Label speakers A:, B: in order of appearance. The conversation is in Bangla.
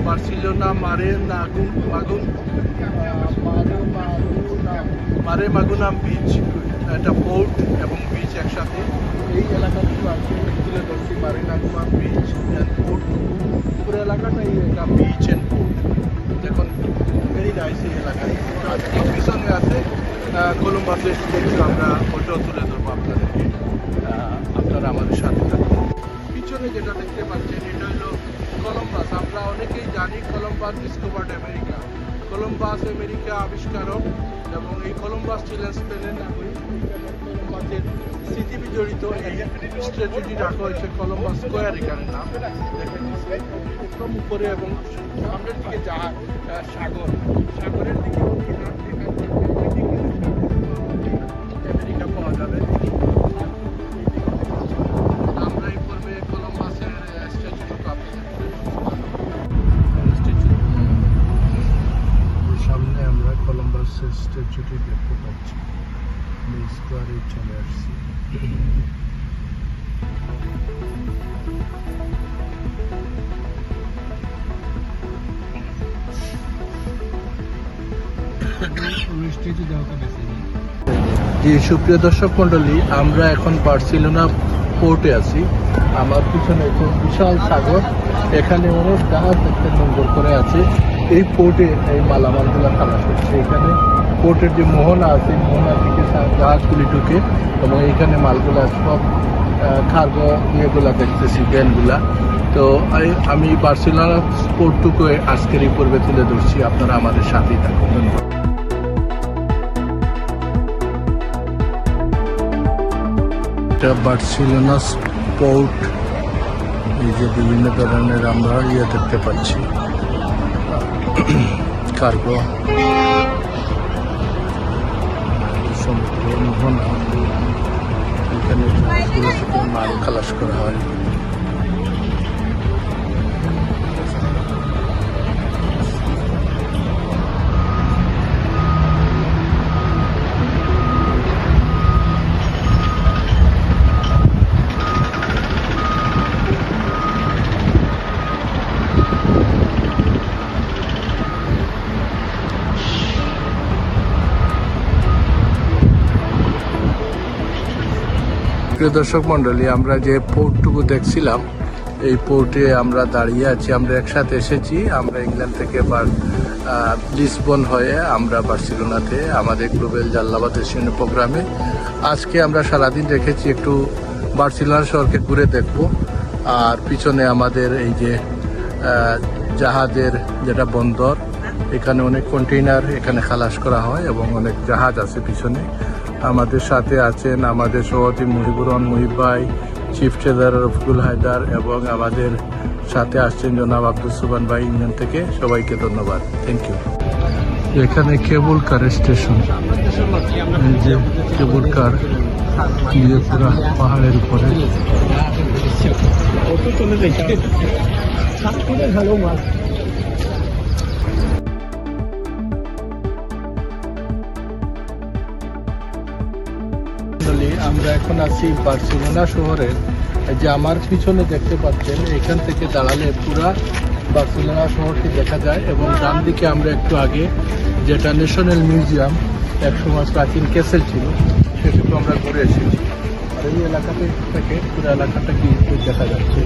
A: বার্সিলোনা মারে মাগুনাম বিচ, একটা পোর্ট এবং বিচ একসাথে। এই এলাকাগুলো আছে তুলে ধরছি, মারে মাগুনাম বিচ অ্যান্ড পোর্ট। পুরো এলাকাটাই একটা বিচ অ্যান্ড পোর্ট। দেখুন ভেরি নাইস এই এলাকায়। পিছনে আছে কলম্বাসের স্টেচু, আমরা ওটাও তুলে ধরবো আপনাদেরকে। আপনারা আমাদের সাথে থাকুন। পিছনে যেটা দেখতে পাচ্ছেন এটা হলো কলম্বাস। আমরা অনেকেই জানি Columbus discovered America. Columbus America আবিষ্কারক এবং এই কলম্বাস ছিলেন স্পেনের নাগরিক। কলম্বাসের স্মৃতি বিজড়িত এই স্ট্যাচুটি রাখা হয়েছে কলম্বাস স্কোয়ার, এখানে নাম দেখেন একদম উপরে, এবং সামনের দিকে জাহাজ সাগরের দিকে আমেরিকা পাওয়া যাবে। আমরা এই পূর্বে কলম্বাসের সামনে আমরা কলম্বাসের স্ট্যাচুটি দেখতে পাচ্ছি। স্কোয়ারে চলে আসছি। জি সুপ্রিয় দর্শক মন্ডলী, আমরা এখন বার্সিলোনা পোর্টে আছি। আমার পিছনে একটা বিশাল সাগর, এখানে অনেক জাহাজ একটা নোঙ্গর করে আছে। এই পোর্টে এই মালামালগুলো খালাস হচ্ছে। এখানে পোর্টের যে মোহনা আছে, মোহনার দিকে জাহাজগুলি ঢুকে এবং এইখানে মালগুলা সব কার্গো ইয়েগুলা দেখতেছি, ভ্যানগুলা। তো আমি বার্সিলোনা পোর্টটুকু আজকের এই পর্বে তুলে ধরছি, আপনারা আমাদের সাথেই থাকুন। ধন্যবাদ। এটা বার্সিলোনা পোর্ট। এই যে বিভিন্ন ধরনের আমরা দেখতে পাচ্ছি কার্গো, সমুদ্র মোহনা, এখানে মাল খালাস করা হয়। প্রিয় দর্শক মন্ডলী, আমরা যে পোর্টটুকু দেখছিলাম, এই পোর্টে আমরা দাঁড়িয়ে আছি। আমরা একসাথে এসেছি, আমরা ইংল্যান্ড থেকে লিসবন হয়ে আমরা বার্সিলোনাতে আমাদের গ্লোবাল জাল্লাবাদ এশিয়ান প্রোগ্রামে। আজকে আমরা সারাদিন রেখেছি একটু বার্সিলোনা শহরকে ঘুরে দেখব। আর পিছনে আমাদের এই যে জাহাজের যেটা বন্দর, এখানে অনেক কন্টেইনার এখানে খালাস করা হয় এবং অনেক জাহাজ আছে পিছনে। আমাদের সাথে আছেন আমাদের সভাপতি মুহিবুর রহমান মুহিব ভাই, চিফ ট্রেজারার রফিকুল হায়দার, এবং আমাদের সাথে আসছেন জনাব আব্দুল সুবহান ভাই ইংল্যান্ড থেকে। সবাইকে ধন্যবাদ, থ্যাংক ইউ। এখানে কেবল কার স্টেশন, এই যে কেবল কার দিয়ে পুরা পাহাড়ের উপরে। আমরা এখন আছি বার্সিলোনা শহরের, যে আমার পিছনে দেখতে পাচ্ছেন, এখান থেকে দাঁড়ালে পুরা বার্সিলোনা শহরটি দেখা যায়। এবং ডান দিকে আমরা একটু আগে যেটা ন্যাশনাল মিউজিয়াম, একসময় প্রাচীন ক্যাসেল ছিল, সেটুকু আমরা ঘুরে এসেছি। আর এই এলাকাতে থেকে পুরো এলাকাটা কি দেখা যাচ্ছে।